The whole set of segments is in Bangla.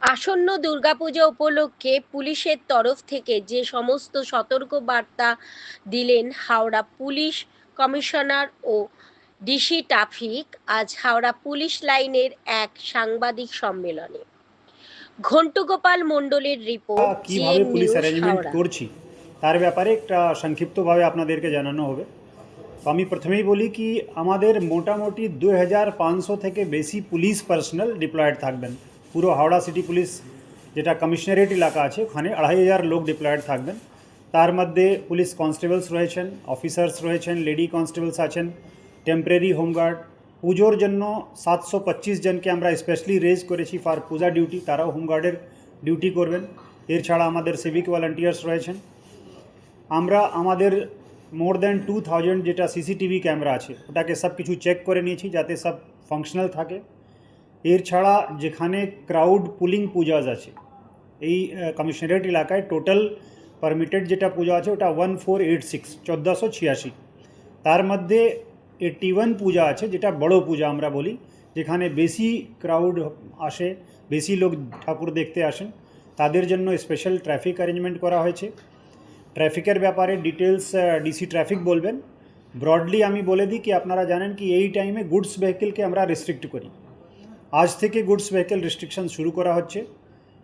আসন্ন দুর্গাপূজা উপলক্ষে পুলিশের তরফ থেকে যে সমস্ত সতর্ক বার্তা দিলেন হাওড়া পুলিশ কমিশনার ও ডিসি ট্রাফিক আজ হাওড়া পুলিশ লাইনের এক সাংবাদিক সম্মেলনে। ঘন্টুগোপাল মণ্ডলের রিপোর্ট, কিভাবে GM police news, arrangement Howrah. করছি তার ব্যাপারে একটা সংক্ষিপ্তভাবে আপনাদেরকে জানানো হবে। তো আমি প্রথমেই বলি কি আমাদের মোটামুটি 2500 থেকে বেশি পুলিশ পার্সোনাল ডিপ্লয়েড থাকবেন। পুরো হাওড়া সিটি পুলিশ যেটা কমিশনারেট এলাকা আছে ওখানে 2500 লোক ডিপ্লয়েড থাকবেন। তার মধ্যে পুলিশ কনস্টেবলস রয়েছেন, অফিসার্স রয়েছেন, লেডি কনস্টেবলস আছেন, টেম্পোরারি হোমগার্ড। পুজোর জন্য 725 জনকে আমরা স্পেশালি রেজ করেছি ফর পূজা ডিউটি, তারাও হোমগার্ডের ডিউটি করবেন। এর ছাড়া আমাদের সিভিক ভলান্টিয়ার্স রয়েছেন। আমরা আমাদের মোর দ্যান 2000 যেটা সিসিটিভি ক্যামেরা আছে ওটাকে সব কিছু চেক করে নিয়েছি যাতে সব ফাংশনাল থাকে। এর ছাড়া যেখানে ক্রাউড পুলিং পূজাজ আছে এই কমিশনারেট এলাকায় টোটাল পারমিটেড যেটা পূজা আছে ওটা 1486 1486। তার মধ্যে 81 পূজা আছে যেটা বড় পূজা আমরা বলি, যেখানে বেশি ক্রাউড আসে, বেশি লোক ঠাকুর দেখতে আসেন, তাদের জন্য স্পেশাল ট্রাফিক অ্যারেঞ্জমেন্ট করা হয়েছে। ট্রাফিকের ব্যাপারে ডিটেলস ডিসি ট্রাফিক বলবেন। ব্রডলি আমি বলে দিই কি আপনারা জানেন কি এই টাইমে গুডস ভেহিকেলকে আমরা রেস্ট্রিক্ট করি। আজ থেকে গুডস ভেহিকেল রেস্ট্রিকশন শুরু করা হচ্ছে।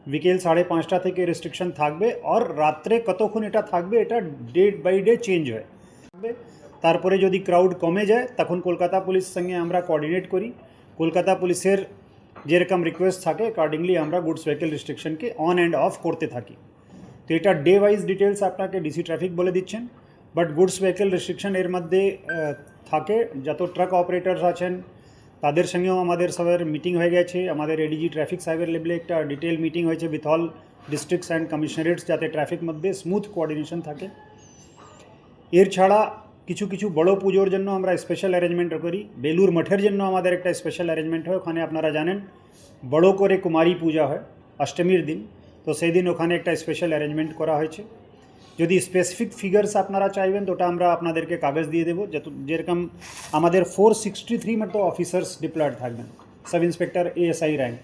বিকেল 5:30 থেকে রেস্ট্রিকশন থাকবে, আর রাত্রে কতক্ষণ এটা থাকবে এটা ডে বাই ডে চেঞ্জ হয়। তারপরে যদি ক্রাউড কমে যায় তখন কলকাতা পুলিশ সঙ্গে আমরা কোঅর্ডিনেট করি। কলকাতা পুলিশের যেরকম রিকোয়েস্ট থাকে অ্যাকর্ডিংলি আমরা গুডস ভেহিকেল রেস্ট্রিকশনকে অন অ্যান্ড অফ করতে থাকি। তো এটা ডে ওয়াইজ ডিটেলস আপনাকে ডিসি ট্রাফিক বলে দিচ্ছেন। বাট গুডস ভেহিকেল রেস্ট্রিকশন এর মধ্যে থাকে যত ট্রাক অপারেটার্স আছেন তাদের সঙ্গেও আমাদের সবার মিটিং হয়ে গেছে। আমাদের এডিজি ট্রাফিক সাহেবের লেভেলে একটা ডিটেল মিটিং হয়েছে উইথ অল ডিস্ট্রিক্টস অ্যান্ড কমিশনারেটস, যাতে ট্রাফিক মধ্যে স্মুথ কোঅর্ডিনেশন থাকে। এর ছাড়া কিছু কিছু বড় পুজোর জন্য আমরা স্পেশাল অ্যারেঞ্জমেন্ট করি। বেলুর মঠের জন্য আমাদের একটা স্পেশাল অ্যারেঞ্জমেন্ট হয়। ওখানে আপনারা জানেন বড় করে কুমারী পূজা হয় অষ্টমীর দিন, তো সেই দিন ওখানে একটা স্পেশাল অ্যারেঞ্জমেন্ট করা হয়েছে। যদি স্পেসিফিক ফিগার্স আপনারা চাইবেন তো ওটা আমরা আপনাদেরকে কাগজ দিয়ে দেবো। যেরকম আমাদের 463 মতো অফিসার্স ডিপ্লয়েড থাকবেন, সাব ইন্সপেক্টর এএসআই র্যাঙ্ক।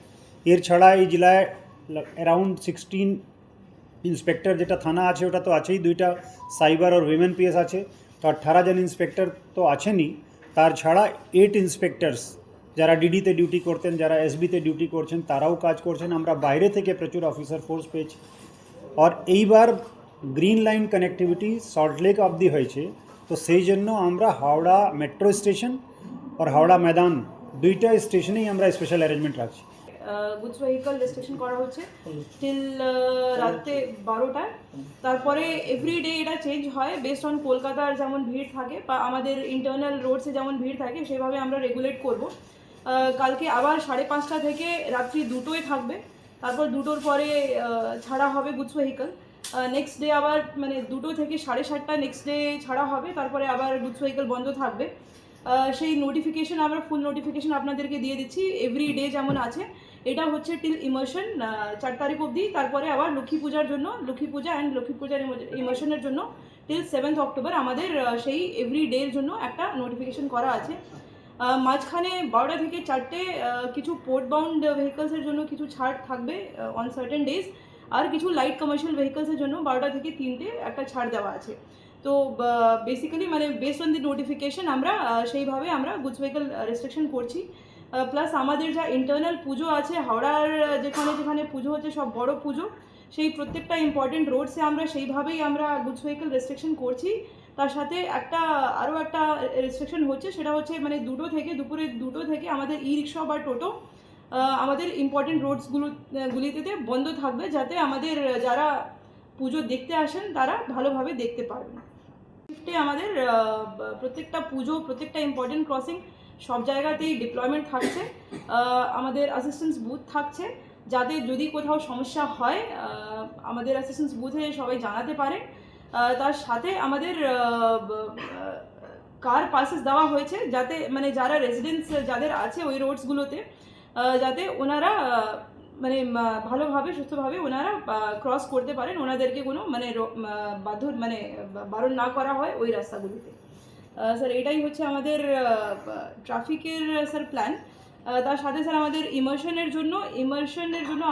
এর ছাড়া এই জেলায় অ্যারাউন্ড 16 ইন্সপেক্টর, যেটা থানা আছে ওটা তো আছেই, 2টা সাইবার আর উইমেন পিএস আছে, তো 18 জন ইন্সপেক্টর তো আছেনই। তার ছাড়া 8 ইন্সপেক্টরস যারা ডিডিতে ডিউটি করতেন, যারা এসবিতে ডিউটি করছেন তারাও কাজ করছেন। আমরা বাইরে থেকে প্রচুর অফিসার ফোর্স পেয়েছি। আর এইবার গ্রিন লাইন কানেক্টিভিটি সল্টলেক অবধি হয়েছে, তো সেই জন্য আমরা হাওড়া মেট্রো স্টেশন আর হাওড়া ময়দান দুইটা স্টেশনেই আমরা স্পেশাল অ্যারেঞ্জমেন্ট রাখছি। গুডস ভেহিকল রেস্ট্রিকশন করা হচ্ছে টিল রাতে 12টায়। তারপরে এভরিডে এটা চেঞ্জ হয় বেসড অন কলকাতার যেমন ভিড় থাকে বা আমাদের ইন্টারনাল রোডসে যেমন ভিড় থাকে সেভাবে আমরা রেগুলেট করব। কালকে আবার 5:30 থেকে রাত্রি 2টোয় থাকবে, তারপর 2টোর পরে ছাড়া হবে গুডস ভেহিকল। নেক্সট ডে আবার মানে 2টো থেকে 7:30 নেক্সট ডে ছাড়া হবে, তারপরে আবার গুডস ভেহিকল বন্ধ থাকবে। সেই নোটিফিকেশন আমরা ফুল নোটিফিকেশন আপনাদেরকে দিয়ে দিচ্ছি এভরি ডে যেমন আছে। এটা হচ্ছে টিল ইমার্শন 4 তারিখ অবধি। তারপরে আবার লক্ষ্মী পূজার জন্য, লক্ষ্মী পূজা অ্যান্ড লক্ষ্মী পূজার ইমার্শনের জন্য টিল 7 অক্টোবর আমাদের সেই এভরি ডের জন্য একটা নোটিফিকেশন করা আছে। মাঝখানে 12টা থেকে 4টে কিছু পোর্ট বাউন্ড ভেহিকলসের জন্য কিছু ছাড় থাকবে অন সার্টেন ডেজ, আর কিছু লাইট কমার্শিয়াল ভেহিকলসের জন্য 12টা থেকে 3টে একটা ছাড় দেওয়া আছে। তো বেসিক্যালি মানে বেসড অন দি নোটিফিকেশন আমরা সেইভাবে আমরা গুডস ভেহিকল রেস্ট্রিকশন করছি। প্লাস আমাদের যা ইন্টারনাল পুজো আছে হাওড়ার, যেখানে যেখানে পুজো হচ্ছে সব বড় পুজো, সেই প্রত্যেকটা ইম্পর্টেন্ট রোডসে আমরা সেইভাবেই আমরা গুডস ভেহিকল রেস্ট্রিকশন করছি। তার সাথে আরও একটা রেস্ট্রিকশন হচ্ছে, সেটা হচ্ছে মানে দুপুরে 2টো থেকে আমাদের ই রিক্সা বা টোটো আমাদের ইম্পর্টেন্ট গুলিতে বন্ধ থাকবে, যাতে আমাদের যারা পুজো দেখতে আসেন তারা ভালোভাবে দেখতে পারবেন। শিফটে আমাদের প্রত্যেকটা পুজো, প্রত্যেকটা ইম্পর্টেন্ট ক্রসিং সব জায়গাতেই ডিপ্লয়মেন্ট থাকছে। আমাদের অ্যাসিস্ট্যান্স বুথ থাকছে, যাতে যদি কোথাও সমস্যা হয় আমাদের অ্যাসিস্ট্যান্স বুথে সবাই জানাতে পারে। তার সাথে আমাদের কার পাসেস দেওয়া হয়েছে, যাতে মানে যারা রেসিডেন্টস যাদের আছে ওই রোডসগুলোতে যাতে ওনারা মানে ভালোভাবে সুস্থভাবে ওনারা ক্রস করতে পারেন, ওনাদেরকে কোনো মানে বারণ না করা হয় ওই রাস্তাগুলিতে। স্যার এটাই হচ্ছে আমাদের ট্রাফিকের স্যার প্ল্যান। তার সাথে স্যার আমাদের ইমার্শনের জন্য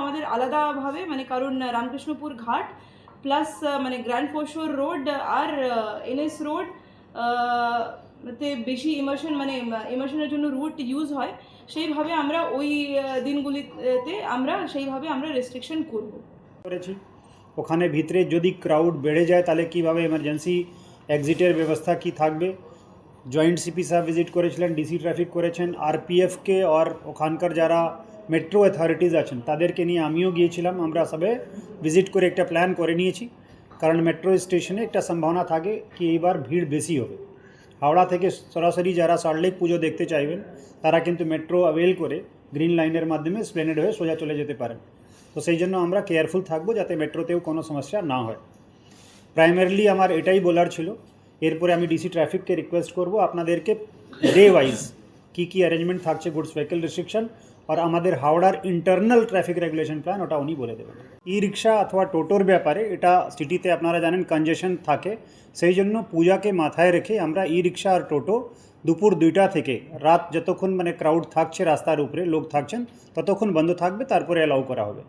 আমাদের আলাদাভাবে মানে কারণ রামকৃষ্ণপুর ঘাট প্লাস মানে গ্র্যান্ড ফোরশোর রোড আর এনএস রোড তে বেশি ইমার্শনের জন্য রুট ইউজ হয়, সেইভাবে আমরা ওই দিনগুলিতে সেইভাবে আমরা রেস্ট্রিকশন করব। করেছি ওখানে ভিতরে যদি ক্রাউড বেড়ে যায় তাহলে কীভাবে এমার্জেন্সি এক্সিটের ব্যবস্থা কি থাকবে। জয়েন্ট সিপি সাহেব ভিজিট করেছিলেন, ডিসি ট্রাফিক করেছেন, আরপিএফকে আর ওখানকার যারা মেট্রো অথরিটিজ আছেন তাদেরকে নিয়ে আমিও গিয়েছিলাম। আমরা সবে ভিজিট করে একটা প্ল্যান করে নিয়েছি, কারণ মেট্রো স্টেশনে একটা সম্ভাবনা থাকে কি এইবার ভিড় বেশি হবে। হাওড়া থেকে সরাসরি যারা সল্টলেক পুজো দেখতে চাইবেন তারা কিন্তু মেট্রো অ্যাভেল করে গ্রিন লাইনের মাধ্যমে স্প্লেনেড হয়ে সোজা চলে যেতে পারেন। তো সেই জন্য আমরা কেয়ারফুল থাকবো যাতে মেট্রোতেও কোনো সমস্যা না হয়। প্রাইমারিলি আমার এটাই বলার ছিল। এরপরে আমি ডিসি ট্রাফিককে রিকোয়েস্ট করব আপনাদেরকে ডে ওয়াইজ কী অ্যারেঞ্জমেন্ট থাকছে গুডস ভেহিকল রেস্ট্রিকশন আর আমাদের হাওড়ার ইন্টারনাল ট্রাফিক রেগুলেশন প্ল্যান ওটা উনি বলে দেবেন। ই রিক্সা অথবা টোটোর ব্যাপারে এটা সিটিতে আপনারা জানেন কনজেশন থাকে, সেই জন্য পূজাকে মাথায় রেখে আমরা ই রিক্সা আর টোটো দুপুর 2টা থেকে রাত যতক্ষণ মানে ক্রাউড থাকছে রাস্তার উপরে লোক থাকছেন ততক্ষণ বন্ধ থাকবে, তারপরে অ্যালাউ করা হবে।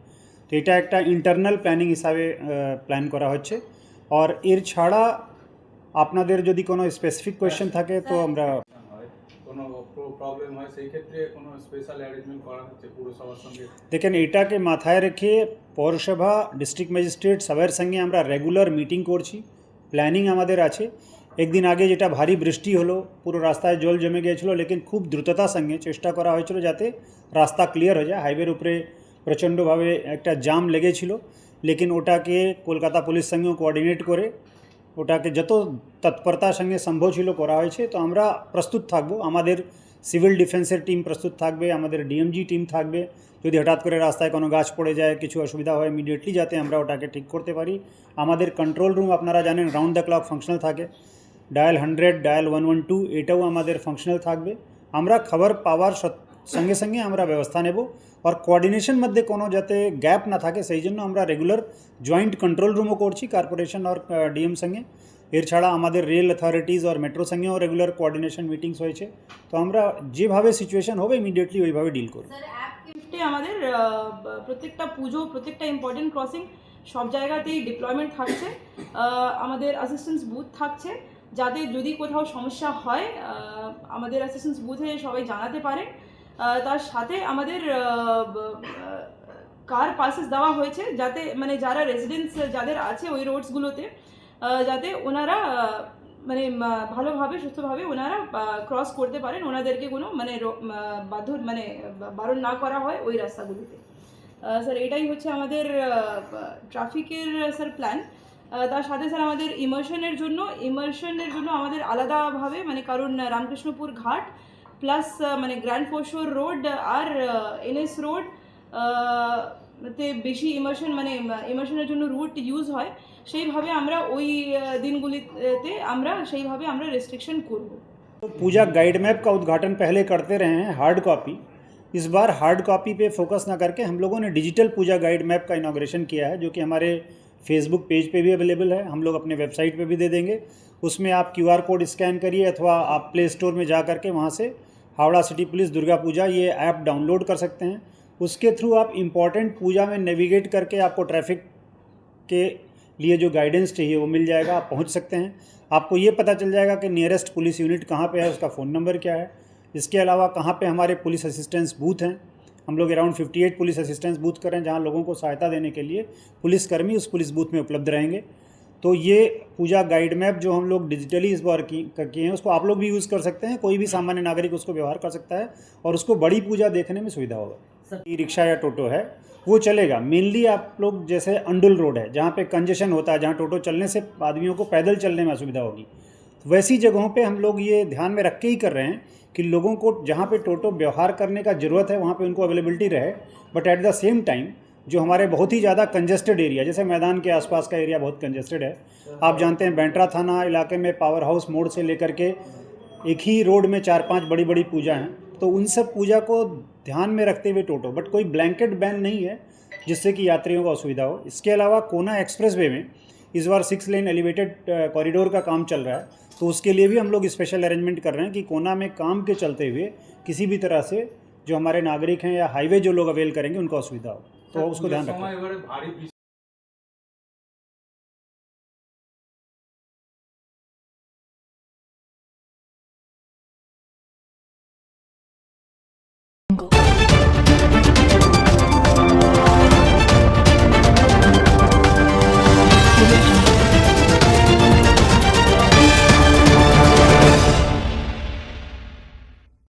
তো এটা একটা ইন্টারনাল প্ল্যানিং হিসাবে প্ল্যান করা হচ্ছে। আর এর ছাড়া আপনাদের যদি কোনো স্পেসিফিক কোয়েশ্চেন থাকে তো আমরা হয় কোনো প্রবলেম হয় সেই ক্ষেত্রে কোনো স্পেশাল অ্যারেঞ্জমেন্ট করা হচ্ছে পুরসভার সঙ্গে। দেখেন এটাকে মাথায় রেখে পৌরসভা ডিস্ট্রিক্ট ম্যাজিস্ট্রেট সবার সঙ্গে আমরা রেগুলার মিটিং করছি, প্ল্যানিং আমাদের আছে। একদিন আগে যেটা ভারী বৃষ্টি হলো, পুরো রাস্তায় জল জমে গিয়েছিলো, লেকিন খুব দ্রুততার সঙ্গে চেষ্টা করা হয়েছিল যাতে রাস্তা ক্লিয়ার হয়ে যায়। হাইওয়ের উপরে প্রচণ্ডভাবে একটা জাম লেগেছিল, লেকিন ওটাকে কলকাতা পুলিশ সঙ্গেও কোঅর্ডিনেট করে ওটাকে যত তৎপরতার সঙ্গে সম্ভব ছিল করা হয়েছে। তো আমরা প্রস্তুত থাকবো, আমাদের সিভিল ডিফেন্সের টিম প্রস্তুত থাকবে, আমাদের ডিএমজি টিম থাকবে। যদি হঠাৎ করে রাস্তায় কোনো গাছ পড়ে যায়, কিছু অসুবিধা হয়, ইমিডিয়েটলি যাতে আমরা ওটাকে ঠিক করতে পারি। আমাদের কন্ট্রোল রুম আপনারা জানেন রাউন্ড দ্য ক্লক ফাংশনাল থাকে, ডায়াল 100, ডায়াল 112 এটাও আমাদের ফাংশনাল থাকবে। আমরা খবর পাওয়ার সঙ্গে সঙ্গে আমরা ব্যবস্থা নেব আর কোঅর্ডিনেশন মধ্যে কোনো যাতে গ্যাপ না থাকে সেই জন্য আমরা রেগুলার জয়েন্ট কন্ট্রোল রুমও করছি কর্পোরেশন আর ডিএম সঙ্গে। এর ছাড়া আমাদের রেল অথরিটিজ আর মেট্রো সঙ্গেও রেগুলার কোঅর্ডিনেশন মিটিংস হয়েছে। তো আমরা যেভাবে সিচুয়েশন হবে ইমিডিয়েটলি ওইভাবে ডিল করব। শিফটে আমাদের প্রত্যেকটা পুজো, প্রত্যেকটা ইম্পর্টেন্ট ক্রসিং সব জায়গাতেই ডিপ্লয়মেন্ট থাকছে। আমাদের অ্যাসিস্ট্যান্স বুথ থাকছে, যাতে যদি কোথাও সমস্যা হয় আমাদের অ্যাসিস্ট্যান্স বুথে সবাই জানাতে পারে। তার সাথে আমাদের কার পাসেস দেওয়া হয়েছে, যাতে মানে যারা রেসিডেন্টস যাদের আছে ওই রোডসগুলোতে যাতে ওনারা ভালোভাবে সুস্থভাবে ওনারা ক্রস করতে পারেন, ওনাদেরকে কোনো বারণ না করা হয় ওই রাস্তাগুলিতে। স্যার এটাই হচ্ছে আমাদের ট্রাফিকের স্যার প্ল্যান। তার সাথে স্যার আমাদের ইমার্শনের জন্য আমাদের আলাদাভাবে মানে কারণ রামকৃষ্ণপুর ঘাট প্লাস মানে গ্র্যান্ড ফোরশোর রোড আর এনএস রোড তে বেশি ইমার্শনের জন্য রুট ইউজ হয়, সেইভাবে আমরা ওই দিনগুলিতে সেইভাবে আমরা রেস্ট্রিকশন করব। तो पूजा गाइड मैप का उद्घाटन पहले करते रहे हैं हार्ड कॉपी, इस बार हार्ड कॉपी पे फोकस ना करके हम लोगों ने डिजिटल पूजा गाइड मैप का इनॉग्रेशन किया है, जो कि हमारे फेसबुक पेज पे भी अवेलेबल है, हम लोग अपने वेबसाइट पे भी दे देंगे। उसमें आप QR कोड स्कैन करिए अथवा आप प्ले स्टोर में जा करके वहाँ से हावड़ा सिटी पुलिस दुर्गा पूजा ये ऐप डाउनलोड कर सकते हैं। उसके थ्रू आप इम्पॉर्टेंट पूजा में नेविगेट करके आपको ट्रैफिक के लिए जो गाइडेंस चाहिए वो मिल जाएगा, आप पहुंच सकते हैं। आपको ये पता चल जाएगा कि नियरेस्ट पुलिस यूनिट कहाँ पे है, उसका फ़ोन नंबर क्या है। इसके अलावा कहाँ पे हमारे पुलिस असिस्टेंस बूथ हैं, हम लोग अराउंड 58 पुलिस असिस्टेंस बूथ करें जहाँ लोगों को सहायता देने के लिए पुलिसकर्मी उस पुलिस बूथ में उपलब्ध रहेंगे। तो ये पूजा गाइड मैप जो हम लोग डिजिटली इस बार किए हैं उसको आप लोग भी यूज़ कर सकते हैं, कोई भी सामान्य नागरिक उसको व्यवहार कर सकता है और उसको बड़ी पूजा देखने में सुविधा होगा। ई रिक्शा या टोटो है वो चलेगा। मेनली आप लोग जैसे अंडुल रोड है जहाँ पे कंजेशन होता है, जहाँ टोटो चलने से आदमियों को पैदल चलने में असुविधा होगी, वैसी जगहों पे हम लोग ये ध्यान में रख के ही कर रहे हैं कि लोगों को जहाँ पे टोटो व्यवहार करने का ज़रूरत है वहाँ पे उनको अवेलेबिलिटी रहे, but at the same time जो हमारे बहुत ही ज़्यादा कंजेस्टेड एरिया, जैसे मैदान के आसपास का एरिया बहुत कंजेस्टेड है। आप जानते हैं बैंड्रा थाना इलाके में पावर हाउस मोड़ से लेकर के एक ही रोड में 4-5 बड़ी बड़ी पूजा हैं, तो उन सब पूजा को ध्यान में रखते हुए टोटो, बट कोई ब्लैंकेट बैन नहीं है जिससे कि यात्रियों को असुविधा हो। इसके अलावा कोना एक्सप्रेसवे में इस बार 6 लेन एलिवेटेड कॉरिडोर का काम चल रहा है, तो उसके लिए भी हम लोग स्पेशल अरेंजमेंट कर रहे हैं कि कोना में काम के चलते हुए किसी भी तरह से जो हमारे नागरिक हैं या हाईवे जो लोग अवेल करेंगे उनको असुविधा हो, तो उसको ध्यान পুজোর रखें। সময় এবারে ভারী বৃষ্টি